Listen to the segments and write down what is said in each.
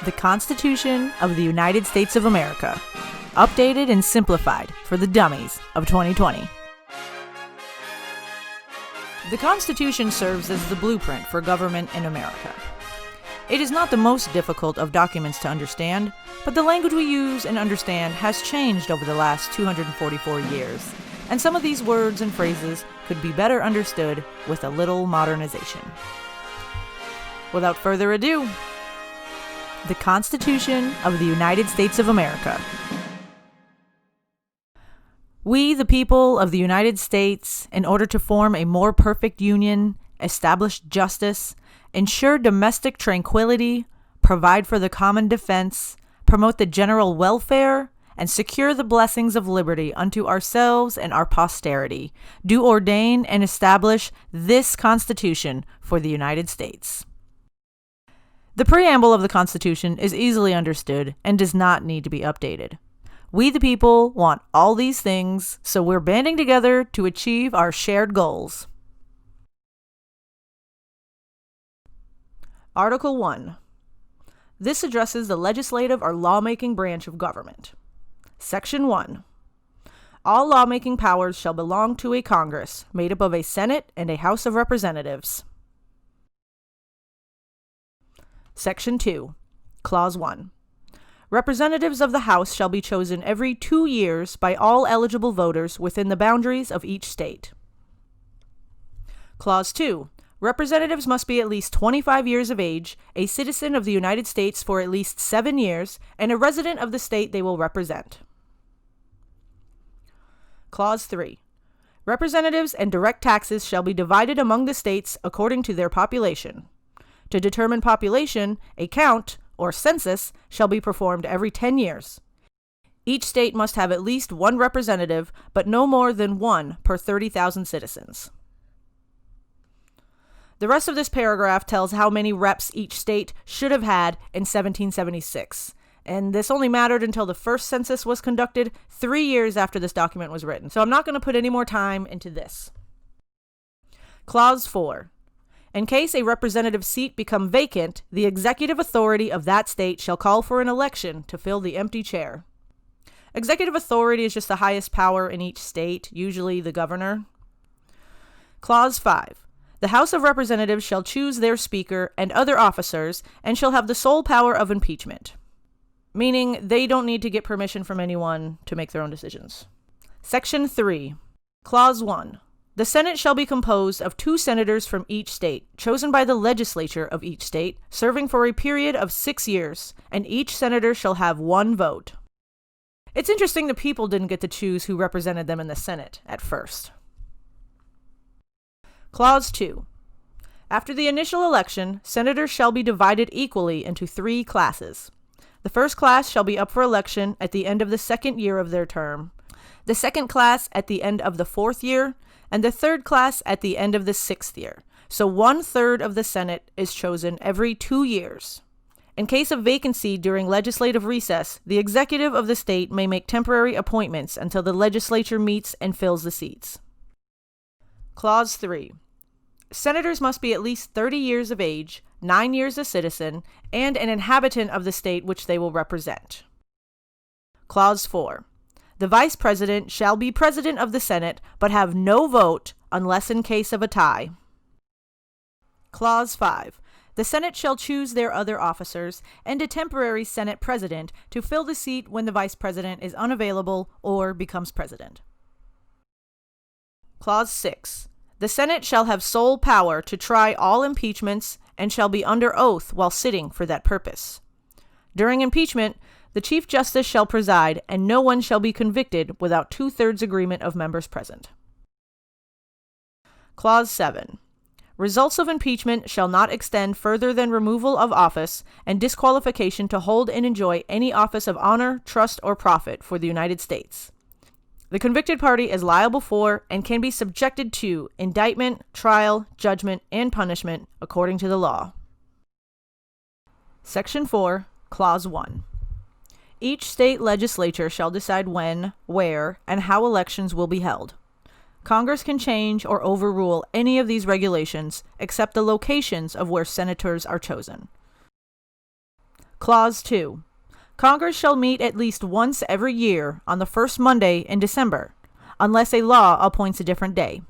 The Constitution of the United States of America, updated and simplified for the dummies of 2020. The Constitution serves as the blueprint for government in America. It is not the most difficult of documents to understand, but the language we use and understand has changed over the last 244 years, and some of these words and phrases could be better understood with a little modernization. Without further ado, the Constitution of the United States of America. We, the people of the United States, in order to form a more perfect union, establish justice, ensure domestic tranquility, provide for the common defense, promote the general welfare, and secure the blessings of liberty unto ourselves and our posterity, do ordain and establish this Constitution for the United States. The preamble of the Constitution is easily understood and does not need to be updated. We the people want all these things, so we're banding together to achieve our shared goals. Article 1. This addresses the legislative or lawmaking branch of government. Section 1. All lawmaking powers shall belong to a Congress, made up of a Senate and a House of Representatives. Section 2. Clause 1. Representatives of the House shall be chosen every 2 years by all eligible voters within the boundaries of each state. Clause 2. Representatives must be at least 25 years of age, a citizen of the United States for at least 7 years, and a resident of the state they will represent. Clause 3. Representatives and direct taxes shall be divided among the states according to their population. To determine population, a count, or census, shall be performed every 10 years. Each state must have at least one representative, but no more than one per 30,000 citizens. The rest of this paragraph tells how many reps each state should have had in 1776, and this only mattered until the first census was conducted 3 years after this document was written, so I'm not going to put any more time into this. Clause 4. In case a representative seat become vacant, the executive authority of that state shall call for an election to fill the empty chair. Executive authority is just the highest power in each state, usually the governor. Clause 5. The House of Representatives shall choose their speaker and other officers and shall have the sole power of impeachment, meaning they don't need to get permission from anyone to make their own decisions. Section 3. Clause 1. The Senate shall be composed of 2 senators from each state, chosen by the legislature of each state, serving for a period of 6 years, and each senator shall have 1 vote. It's interesting the people didn't get to choose who represented them in the Senate at first. Clause 2. After the initial election, senators shall be divided equally into 3 classes. The first class shall be up for election at the end of the 2nd year of their term, the second class at the end of the 4th year, and the third class at the end of the 6th year. So 1/3 of the Senate is chosen every 2 years. In case of vacancy during legislative recess, the executive of the state may make temporary appointments until the legislature meets and fills the seats. Clause 3. Senators must be at least 30 years of age, 9 years a citizen, and an inhabitant of the state which they will represent. Clause 4. The Vice President shall be President of the Senate, but have no vote unless in case of a tie. Clause 5. The Senate shall choose their other officers and a temporary Senate President to fill the seat when the Vice President is unavailable or becomes President. Clause 6. The Senate shall have sole power to try all impeachments and shall be under oath while sitting for that purpose. During impeachment, the Chief Justice shall preside, and no one shall be convicted without 2/3 agreement of members present. Clause 7. Results of impeachment shall not extend further than removal of office and disqualification to hold and enjoy any office of honor, trust, or profit for the United States. The convicted party is liable for and can be subjected to indictment, trial, judgment, and punishment according to the law. Section 4, Clause 1. Each state legislature shall decide when, where, and how elections will be held. Congress can change or overrule any of these regulations except the locations of where senators are chosen. Clause 2. Congress shall meet at least once every year on the first Monday in December, unless a law appoints a different day.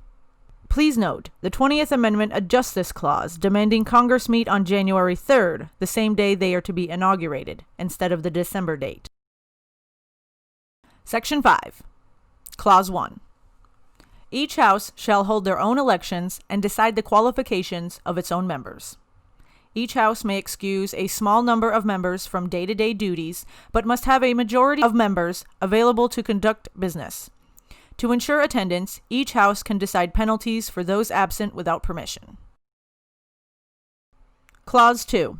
Please note, the 20th Amendment adjusts this clause, demanding Congress meet on January 3rd, the same day they are to be inaugurated, instead of the December date. Section 5. Clause 1. Each House shall hold their own elections and decide the qualifications of its own members. Each House may excuse a small number of members from day-to-day duties, but must have a majority of members available to conduct business. To ensure attendance, each House can decide penalties for those absent without permission. Clause 2.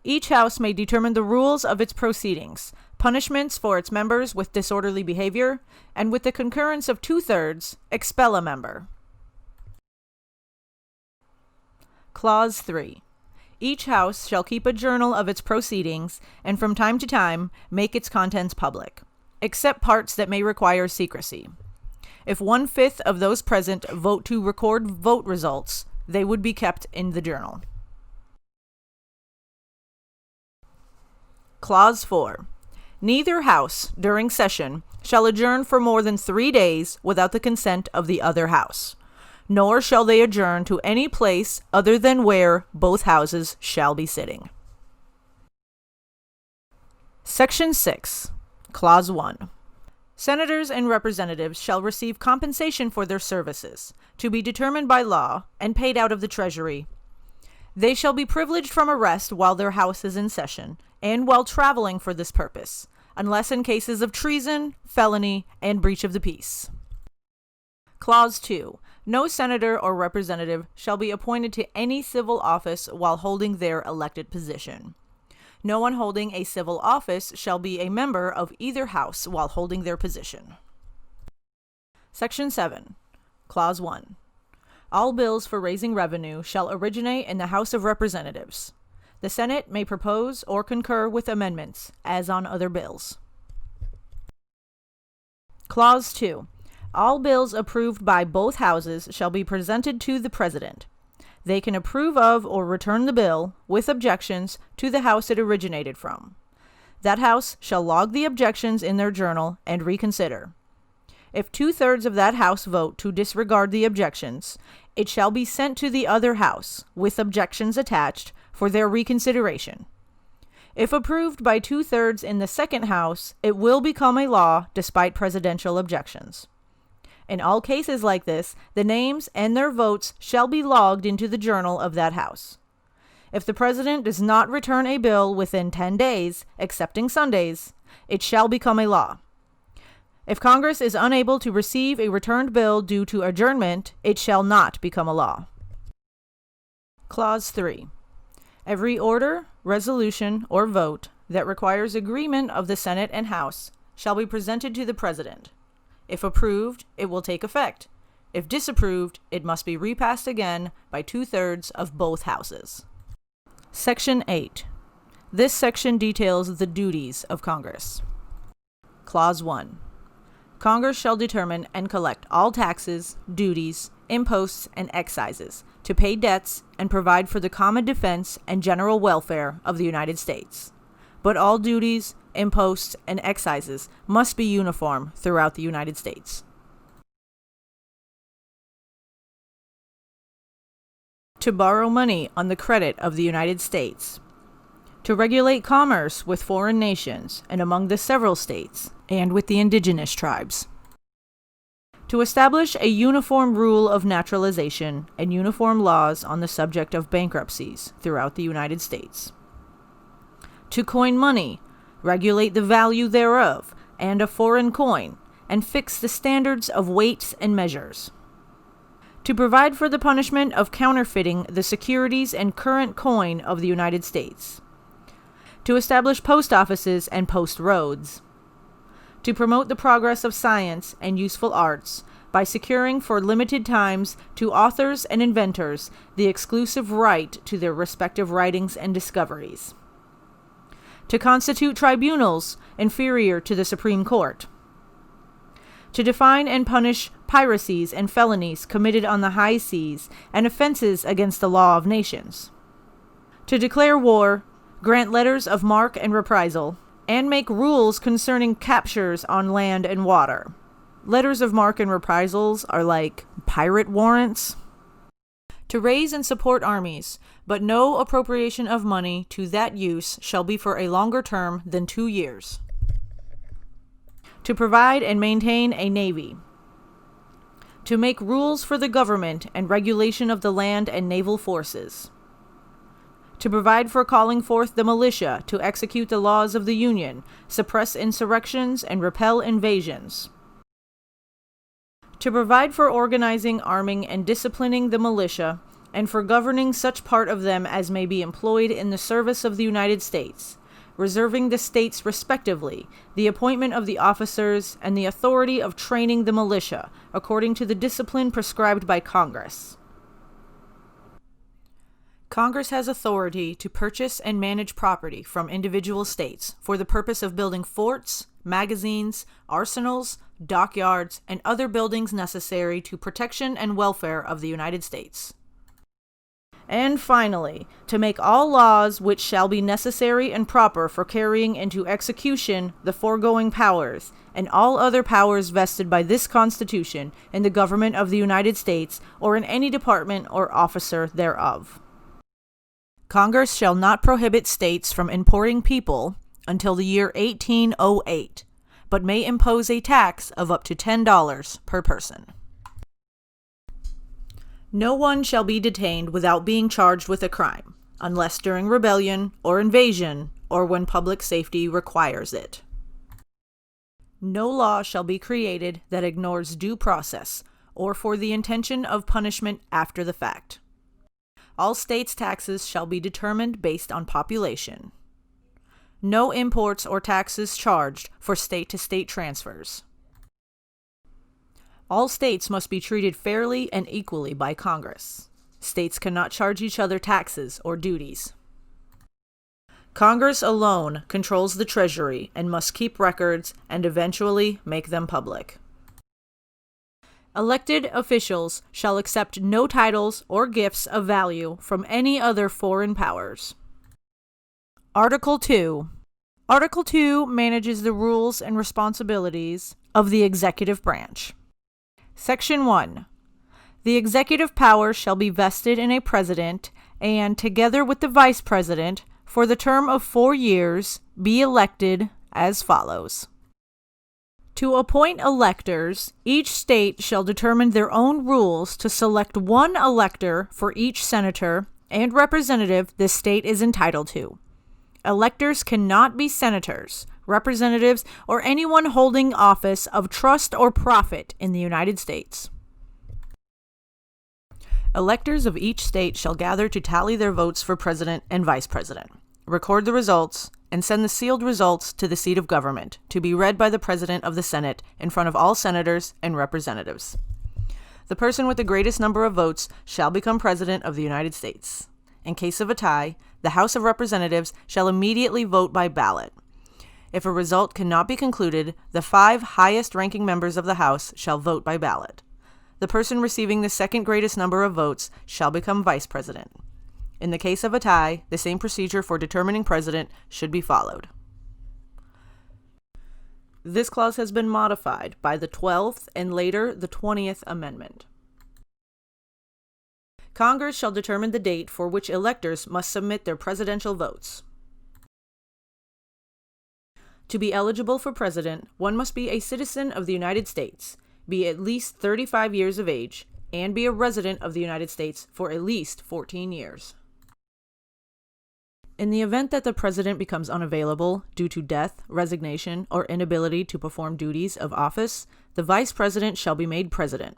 Each House may determine the rules of its proceedings, punishments for its members with disorderly behavior, and with the concurrence of 2/3, expel a member. Clause 3. Each House shall keep a journal of its proceedings and from time to time make its contents public, except parts that may require secrecy. If 1/5 of those present vote to record vote results, they would be kept in the journal. Clause 4. Neither House, during session, shall adjourn for more than 3 days without the consent of the other House, nor shall they adjourn to any place other than where both Houses shall be sitting. Section 6. Clause 1. Senators and representatives shall receive compensation for their services, to be determined by law, and paid out of the Treasury. They shall be privileged from arrest while their House is in session, and while traveling for this purpose, unless in cases of treason, felony, and breach of the peace. Clause 2. No senator or representative shall be appointed to any civil office while holding their elected position. No one holding a civil office shall be a member of either House while holding their position. Section 7. Clause 1. All bills for raising revenue shall originate in the House of Representatives. The Senate may propose or concur with amendments, as on other bills. Clause 2. All bills approved by both Houses shall be presented to the President. They can approve of or return the bill, with objections, to the House it originated from. That House shall log the objections in their journal and reconsider. If 2/3 of that House vote to disregard the objections, it shall be sent to the other House, with objections attached, for their reconsideration. If approved by 2/3 in the second House, it will become a law despite presidential objections. In all cases like this, the names and their votes shall be logged into the journal of that House. If the President does not return a bill within 10 days, excepting Sundays, it shall become a law. If Congress is unable to receive a returned bill due to adjournment, it shall not become a law. Clause 3. Every order, resolution, or vote that requires agreement of the Senate and House shall be presented to the President. If approved, it will take effect. If disapproved, it must be repassed again by 2/3 of both Houses. Section 8. This section details the duties of Congress. Clause 1. Congress shall determine and collect all taxes, duties, imposts, and excises, to pay debts and provide for the common defense and general welfare of the United States. But all duties, imposts, and excises must be uniform throughout the United States. To borrow money on the credit of the United States. To regulate commerce with foreign nations and among the several states, and with the indigenous tribes. To establish a uniform rule of naturalization and uniform laws on the subject of bankruptcies throughout the United States. To coin money, regulate the value thereof, and a foreign coin, and fix the standards of weights and measures. To provide for the punishment of counterfeiting the securities and current coin of the United States. To establish post offices and post roads. To promote the progress of science and useful arts by securing for limited times to authors and inventors the exclusive right to their respective writings and discoveries. To constitute tribunals inferior to the Supreme Court. To define and punish piracies and felonies committed on the high seas and offenses against the law of nations. To declare war, grant letters of marque and reprisal, and make rules concerning captures on land and water. Letters of marque and reprisals are like pirate warrants. To raise and support armies, but no appropriation of money to that use shall be for a longer term than 2 years. To provide and maintain a navy. To make rules for the government and regulation of the land and naval forces. To provide for calling forth the militia to execute the laws of the Union, suppress insurrections, and repel invasions. To provide for organizing, arming, and disciplining the militia, and for governing such part of them as may be employed in the service of the United States, reserving the states respectively the appointment of the officers and the authority of training the militia, according to the discipline prescribed by Congress. Congress has authority to purchase and manage property from individual states for the purpose of building forts, magazines, arsenals, dockyards, and other buildings necessary to protection and welfare of the United States. And finally, to make all laws which shall be necessary and proper for carrying into execution the foregoing powers, and all other powers vested by this Constitution in the government of the United States, or in any department or officer thereof. Congress shall not prohibit states from importing people until the year 1808, but may impose a tax of up to $10 per person. No one shall be detained without being charged with a crime, unless during rebellion or invasion, or when public safety requires it. No law shall be created that ignores due process, or for the intention of punishment after the fact. All states' taxes shall be determined based on population. No imports or taxes charged for state-to-state transfers. All states must be treated fairly and equally by Congress. States cannot charge each other taxes or duties. Congress alone controls the Treasury and must keep records and eventually make them public. Elected officials shall accept no titles or gifts of value from any other foreign powers. Article 2. Article 2 manages the rules and responsibilities of the executive branch. Section 1. The executive power shall be vested in a president and, together with the vice president, for the term of 4 years, be elected as follows. To appoint electors, each state shall determine their own rules to select one elector for each senator and representative the state is entitled to. Electors cannot be senators, representatives, or anyone holding office of trust or profit in the United States. Electors of each state shall gather to tally their votes for president and vice president, record the results, and send the sealed results to the seat of government to be read by the president of the Senate in front of all senators and representatives. The person with the greatest number of votes shall become president of the United States. In case of a tie, the House of Representatives shall immediately vote by ballot. If a result cannot be concluded, the 5 highest-ranking members of the House shall vote by ballot. The person receiving the second greatest number of votes shall become vice president. In the case of a tie, the same procedure for determining president should be followed. This clause has been modified by the 12th and later the 20th Amendment. Congress shall determine the date for which electors must submit their presidential votes. To be eligible for president, one must be a citizen of the United States, be at least 35 years of age, and be a resident of the United States for at least 14 years. In the event that the president becomes unavailable due to death, resignation, or inability to perform duties of office, the vice president shall be made president.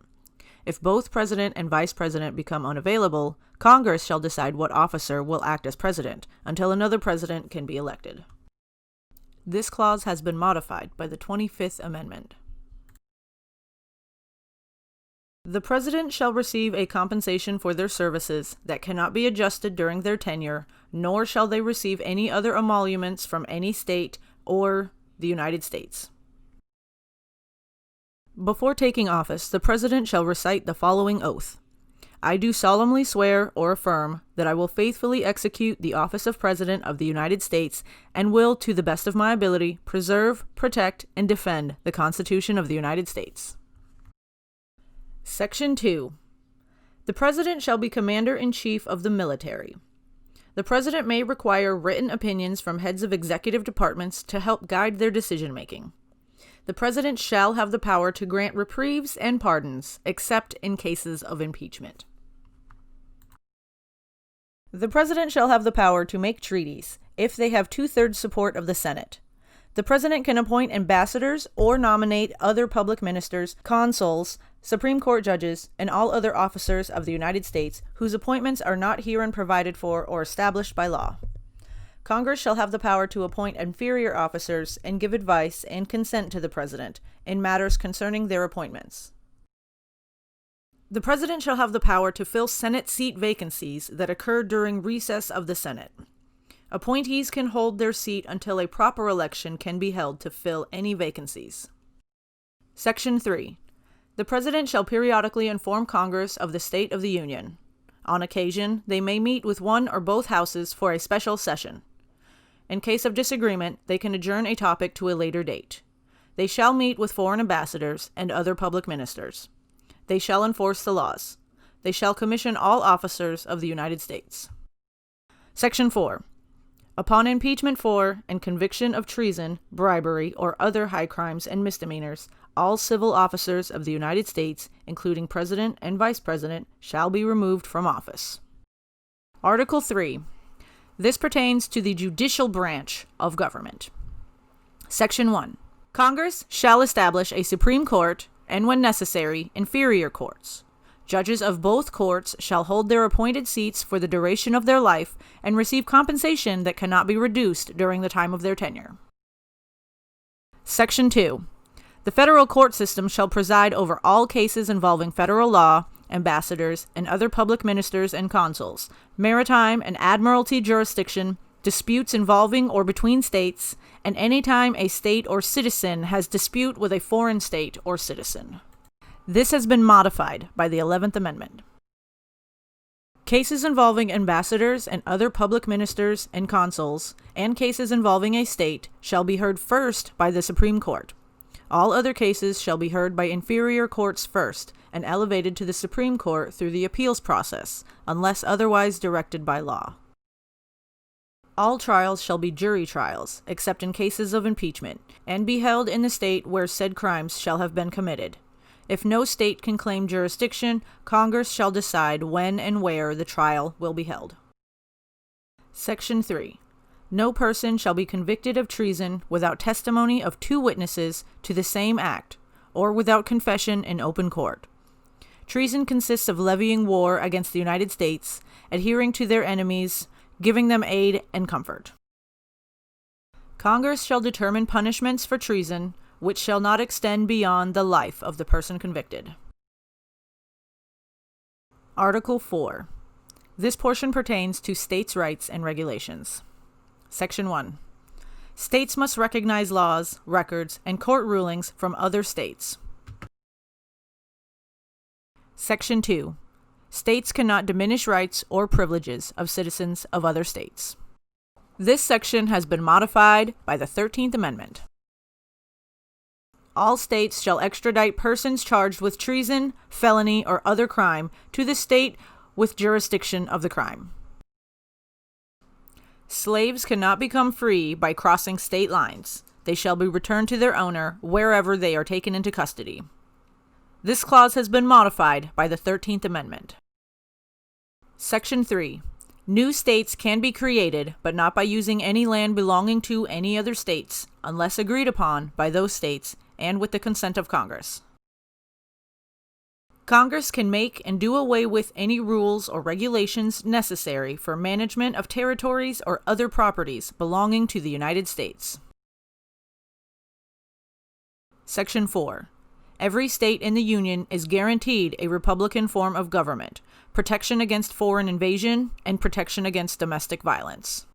If both president and vice president become unavailable, Congress shall decide what officer will act as president until another president can be elected. This clause has been modified by the 25th Amendment. The president shall receive a compensation for their services that cannot be adjusted during their tenure, nor shall they receive any other emoluments from any state or the United States. Before taking office, the president shall recite the following oath. I do solemnly swear or affirm that I will faithfully execute the office of President of the United States and will, to the best of my ability, preserve, protect, and defend the Constitution of the United States. Section 2. The President shall be Commander-in-Chief of the military. The President may require written opinions from heads of executive departments to help guide their decision-making. The President shall have the power to grant reprieves and pardons, except in cases of impeachment. The President shall have the power to make treaties if they have 2/3 support of the Senate. The President can appoint ambassadors or nominate other public ministers, consuls, Supreme Court judges, and all other officers of the United States whose appointments are not herein provided for or established by law. Congress shall have the power to appoint inferior officers and give advice and consent to the President in matters concerning their appointments. The President shall have the power to fill Senate seat vacancies that occur during recess of the Senate. Appointees can hold their seat until a proper election can be held to fill any vacancies. Section 3. The President shall periodically inform Congress of the state of the Union. On occasion, they may meet with one or both houses for a special session. In case of disagreement, they can adjourn a topic to a later date. They shall meet with foreign ambassadors and other public ministers. They shall enforce the laws. They shall commission all officers of the United States. Section 4. Upon impeachment for and conviction of treason, bribery, or other high crimes and misdemeanors, all civil officers of the United States, including President and Vice President, shall be removed from office. Article 3. This pertains to the judicial branch of government. Section 1. Congress shall establish a Supreme Court and, when necessary, inferior courts. Judges of both courts shall hold their appointed seats for the duration of their life and receive compensation that cannot be reduced during the time of their tenure. Section 2. The federal court system shall preside over all cases involving federal law, ambassadors, and other public ministers and consuls, maritime and admiralty jurisdiction, disputes involving or between states, and any time a state or citizen has dispute with a foreign state or citizen. This has been modified by the 11th Amendment. Cases involving ambassadors and other public ministers and consuls, and cases involving a state, shall be heard first by the Supreme Court. All other cases shall be heard by inferior courts first, and elevated to the Supreme Court through the appeals process, unless otherwise directed by law. All trials shall be jury trials, except in cases of impeachment, and be held in the state where said crimes shall have been committed. If no state can claim jurisdiction, Congress shall decide when and where the trial will be held. Section 3. No person shall be convicted of treason without testimony of 2 witnesses to the same act, or without confession in open court. Treason consists of levying war against the United States, adhering to their enemies, giving them aid and comfort. Congress shall determine punishments for treason, which shall not extend beyond the life of the person convicted. Article 4. This portion pertains to states' rights and regulations. Section 1. States must recognize laws, records, and court rulings from other states. Section 2. States cannot diminish rights or privileges of citizens of other states. This section has been modified by the 13th Amendment. All states shall extradite persons charged with treason, felony, or other crime to the state with jurisdiction of the crime. Slaves cannot become free by crossing state lines. They shall be returned to their owner wherever they are taken into custody. This clause has been modified by the 13th Amendment. Section 3. New states can be created, but not by using any land belonging to any other states, unless agreed upon by those states and with the consent of Congress. Congress can make and do away with any rules or regulations necessary for management of territories or other properties belonging to the United States. Section 4. Every state in the Union is guaranteed a Republican form of government, protection against foreign invasion, and protection against domestic violence.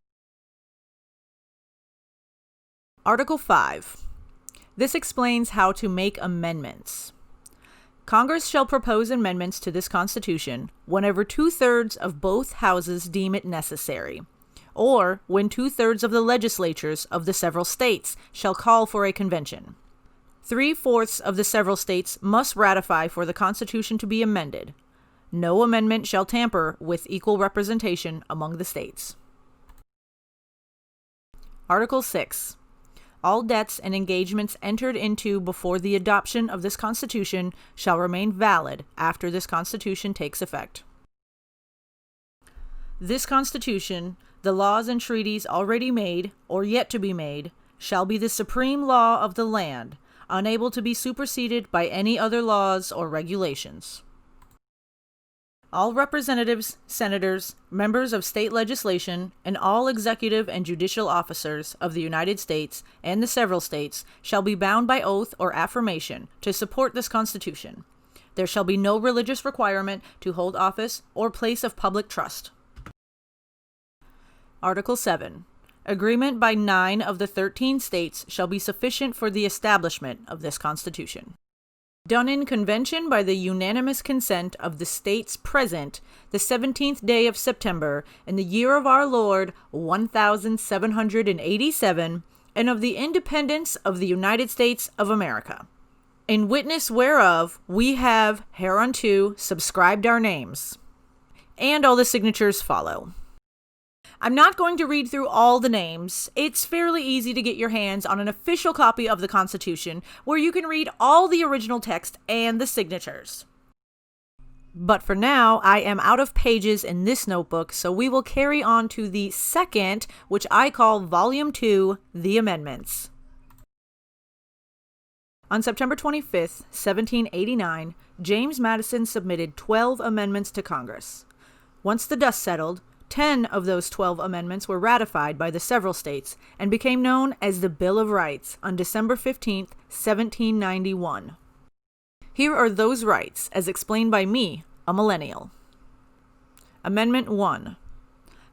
Article 5. This explains how to make amendments. Congress shall propose amendments to this Constitution whenever 2/3 of both houses deem it necessary, or when 2/3 of the legislatures of the several states shall call for a convention. 3/4 of the several states must ratify for the Constitution to be amended. No amendment shall tamper with equal representation among the states. Article 6. All debts and engagements entered into before the adoption of this Constitution shall remain valid after this Constitution takes effect. This Constitution, the laws and treaties already made, or yet to be made, shall be the supreme law of the land, unable to be superseded by any other laws or regulations. All representatives, senators, members of state legislation, and all executive and judicial officers of the United States and the several states shall be bound by oath or affirmation to support this Constitution. There shall be no religious requirement to hold office or place of public trust. Article 7. Agreement by 9 of the 13 states shall be sufficient for the establishment of this Constitution. Done in convention by the unanimous consent of the states present, the 17th day of September, in the year of our Lord, 1787, and of the independence of the United States of America. In witness whereof we have hereunto subscribed our names. And all the signatures follow. I'm not going to read through all the names. It's fairly easy to get your hands on an official copy of the Constitution where you can read all the original text and the signatures. But for now, I am out of pages in this notebook, so we will carry on to the second, which I call Volume 2, The Amendments. On September 25th, 1789, James Madison submitted 12 amendments to Congress. Once the dust settled, 10 of those 12 amendments were ratified by the several states and became known as the Bill of Rights on December 15, 1791. Here are those rights, as explained by me, a millennial. Amendment 1.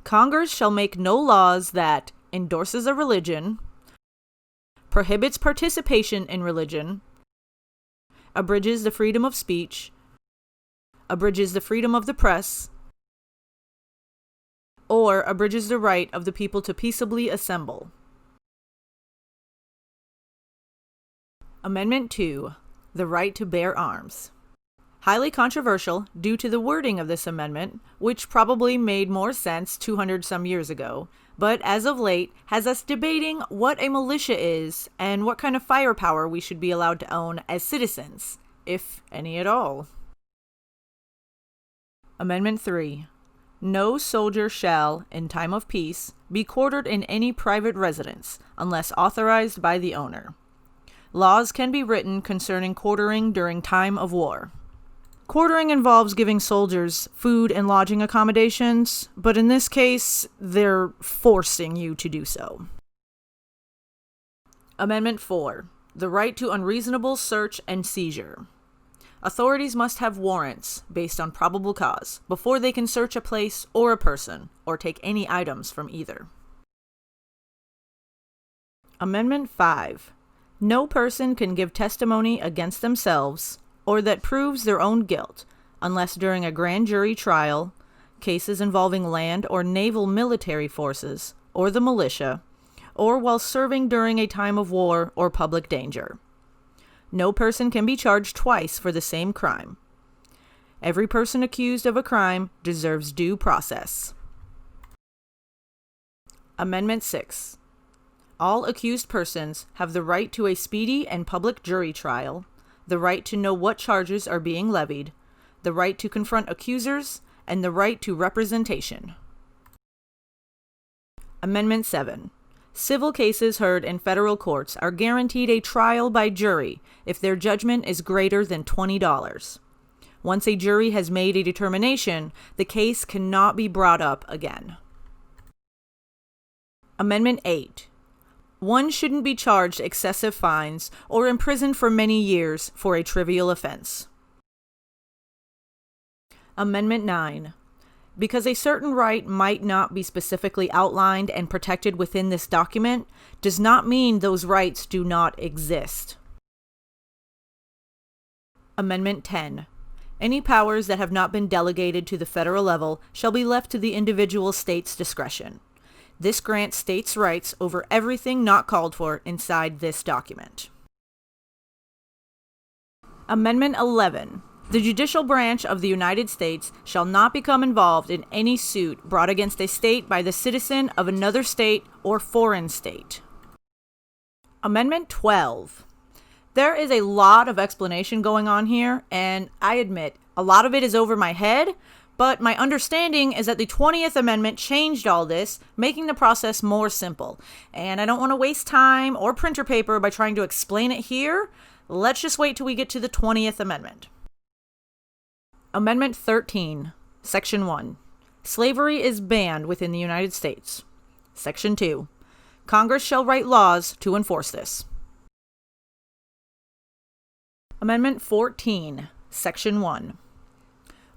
Congress shall make no laws that endorses a religion, prohibits participation in religion, abridges the freedom of speech, abridges the freedom of the press, or abridges the right of the people to peaceably assemble. Amendment 2. The right to bear arms. Highly controversial due to the wording of this amendment, which probably made more sense 200 some years ago, but as of late has us debating what a militia is and what kind of firepower we should be allowed to own as citizens, if any at all. Amendment 3. No soldier shall, in time of peace, be quartered in any private residence, unless authorized by the owner. Laws can be written concerning quartering during time of war. Quartering involves giving soldiers food and lodging accommodations, but in this case, they're forcing you to do so. Amendment 4. The right to unreasonable search and seizure. Authorities must have warrants, based on probable cause, before they can search a place or a person, or take any items from either. Amendment 5. No person can give testimony against themselves, or that proves their own guilt, unless during a grand jury trial, cases involving land or naval military forces, or the militia, or while serving during a time of war or public danger. No person can be charged twice for the same crime. Every person accused of a crime deserves due process. Amendment 6. All accused persons have the right to a speedy and public jury trial, the right to know what charges are being levied, the right to confront accusers, and the right to representation. Amendment 7. Civil cases heard in federal courts are guaranteed a trial by jury if their judgment is greater than $20. Once a jury has made a determination, the case cannot be brought up again. Amendment 8. One shouldn't be charged excessive fines or imprisoned for many years for a trivial offense. Amendment 9. Because a certain right might not be specifically outlined and protected within this document, does not mean those rights do not exist. Amendment 10. Any powers that have not been delegated to the federal level shall be left to the individual state's discretion. This grants states' rights over everything not called for inside this document. Amendment 11. The judicial branch of the United States shall not become involved in any suit brought against a state by the citizen of another state or foreign state. Amendment 12. There is a lot of explanation going on here, and I admit, a lot of it is over my head, but my understanding is that the 20th Amendment changed all this, making the process more simple. And I don't want to waste time or printer paper by trying to explain it here. Let's just wait till we get to the 20th Amendment. Amendment 13, Section 1. Slavery is banned within the United States. Section 2. Congress shall write laws to enforce this. Amendment 14, Section 1.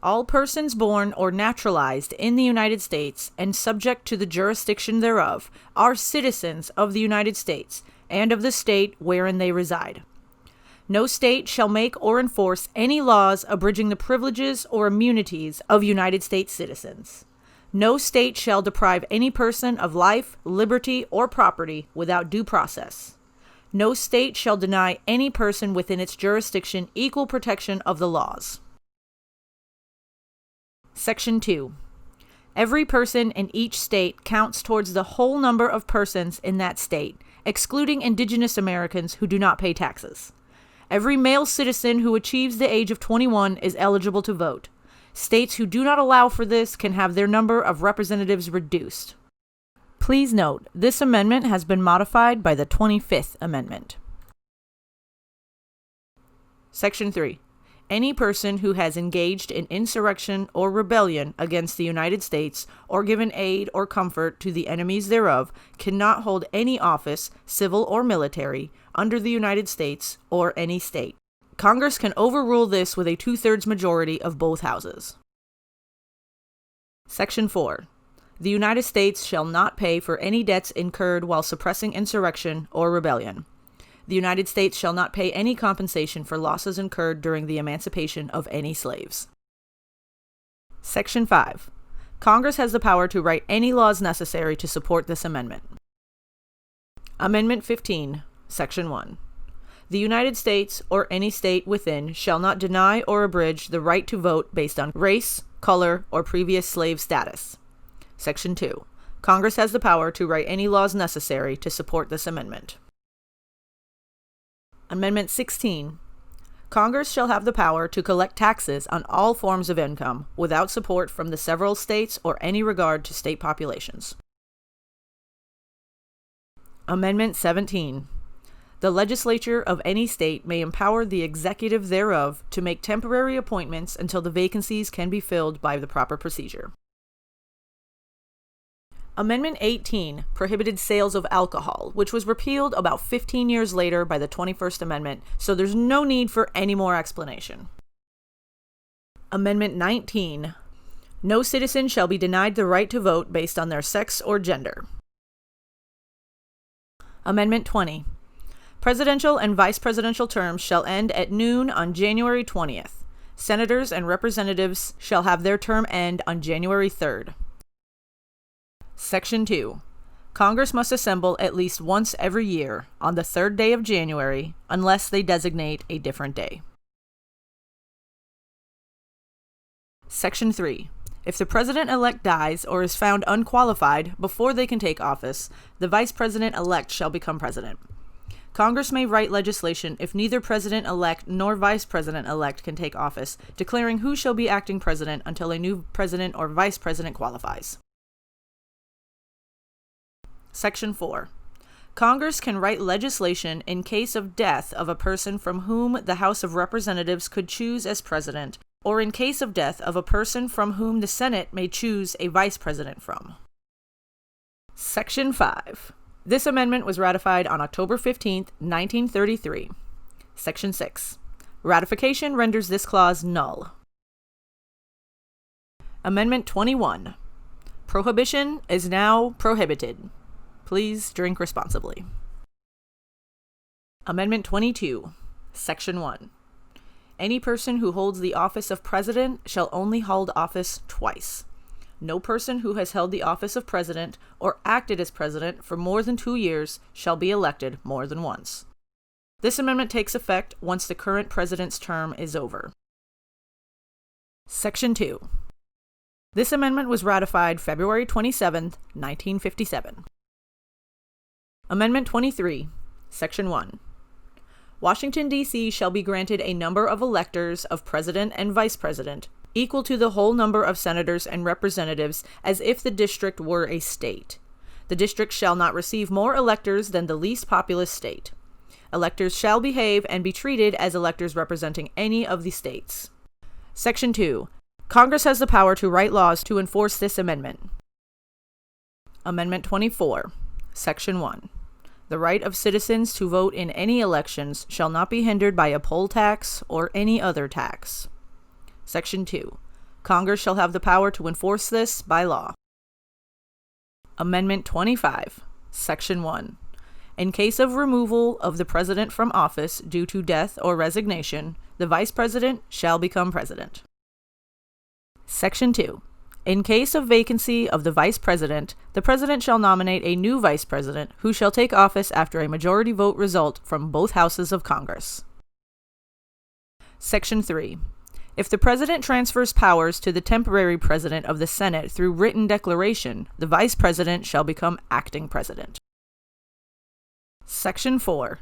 All persons born or naturalized in the United States and subject to the jurisdiction thereof are citizens of the United States and of the state wherein they reside. No state shall make or enforce any laws abridging the privileges or immunities of United States citizens. No state shall deprive any person of life, liberty, or property without due process. No state shall deny any person within its jurisdiction equal protection of the laws. Section 2. Every person in each state counts towards the whole number of persons in that state, excluding indigenous Americans who do not pay taxes. Every male citizen who achieves the age of 21 is eligible to vote. States who do not allow for this can have their number of representatives reduced. Please note, this amendment has been modified by the 25th Amendment. Section 3. Any person who has engaged in insurrection or rebellion against the United States or given aid or comfort to the enemies thereof cannot hold any office, civil or military, under the United States or any state. Congress can overrule this with a 2/3 majority of both houses. Section 4. The United States shall not pay for any debts incurred while suppressing insurrection or rebellion. The United States shall not pay any compensation for losses incurred during the emancipation of any slaves. Section 5. Congress has the power to write any laws necessary to support this amendment. Amendment 15, Section 1. The United States or any state within shall not deny or abridge the right to vote based on race, color, or previous slave status. Section 2. Congress has the power to write any laws necessary to support this amendment. Amendment 16. Congress shall have the power to collect taxes on all forms of income without support from the several states or any regard to state populations. Amendment 17. The legislature of any state may empower the executive thereof to make temporary appointments until the vacancies can be filled by the proper procedure. Amendment 18 prohibited sales of alcohol, which was repealed about 15 years later by the 21st Amendment, so there's no need for any more explanation. Amendment 19. No citizen shall be denied the right to vote based on their sex or gender. Amendment 20. Presidential and vice presidential terms shall end at noon on January 20th. Senators and representatives shall have their term end on January 3rd. Section 2. Congress must assemble at least once every year on the 3rd day of January, unless they designate a different day. Section 3. If the president-elect dies or is found unqualified before they can take office, the vice president-elect shall become president. Congress may write legislation if neither president-elect nor vice president-elect can take office, declaring who shall be acting president until a new president or vice president qualifies. Section 4. Congress can write legislation in case of death of a person from whom the House of Representatives could choose as president, or in case of death of a person from whom the Senate may choose a vice president from. Section 5. This amendment was ratified on October 15, 1933. Section 6. Ratification renders this clause null. Amendment 21. Prohibition is now prohibited. Please drink responsibly. Amendment 22, Section 1. Any person who holds the office of president shall only hold office twice. No person who has held the office of president or acted as president for more than 2 years shall be elected more than once. This amendment takes effect once the current president's term is over. Section 2. This amendment was ratified February 27, 1957. Amendment 23, Section 1. Washington, D.C. shall be granted a number of electors of president and vice president equal to the whole number of senators and representatives as if the district were a state. The district shall not receive more electors than the least populous state. Electors shall behave and be treated as electors representing any of the states. Section 2. Congress has the power to write laws to enforce this amendment. Amendment 24, Section 1. The right of citizens to vote in any elections shall not be hindered by a poll tax or any other tax. Section 2. Congress shall have the power to enforce this by law. Amendment 25, Section 1. In case of removal of the president from office due to death or resignation, the vice president shall become president. Section 2. In case of vacancy of the vice president, the president shall nominate a new vice president who shall take office after a majority vote result from both houses of Congress. Section 3. If the president transfers powers to the temporary president of the Senate through written declaration, the vice president shall become acting president. Section 4.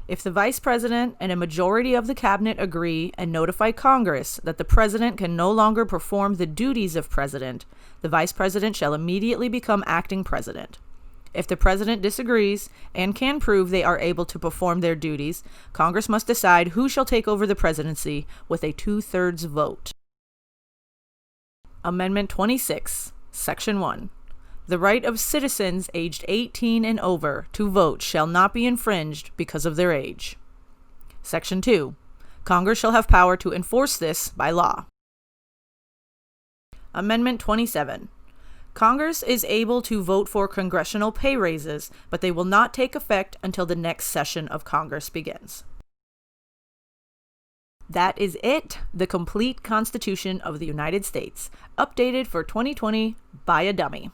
If the vice president and a majority of the cabinet agree and notify Congress that the president can no longer perform the duties of president, the vice president shall immediately become acting president. If the president disagrees and can prove they are able to perform their duties, Congress must decide who shall take over the presidency with a 2/3 vote. Amendment 26, Section 1. The right of citizens aged 18 and over to vote shall not be infringed because of their age. Section 2. Congress shall have power to enforce this by law. Amendment 27. Congress is able to vote for congressional pay raises, but they will not take effect until the next session of Congress begins. That is it, the complete Constitution of the United States, updated for 2020 by a dummy.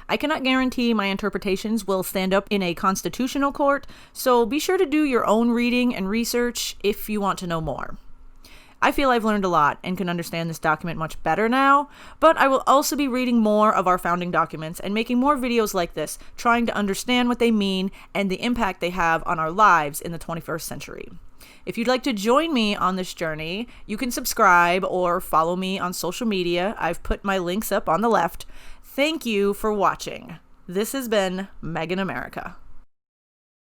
I cannot guarantee my interpretations will stand up in a constitutional court, so be sure to do your own reading and research if you want to know more. I feel I've learned a lot and can understand this document much better now, but I will also be reading more of our founding documents and making more videos like this, trying to understand what they mean and the impact they have on our lives in the 21st century. If you'd like to join me on this journey, you can subscribe or follow me on social media. I've put my links up on the left. Thank you for watching. This has been Megan America.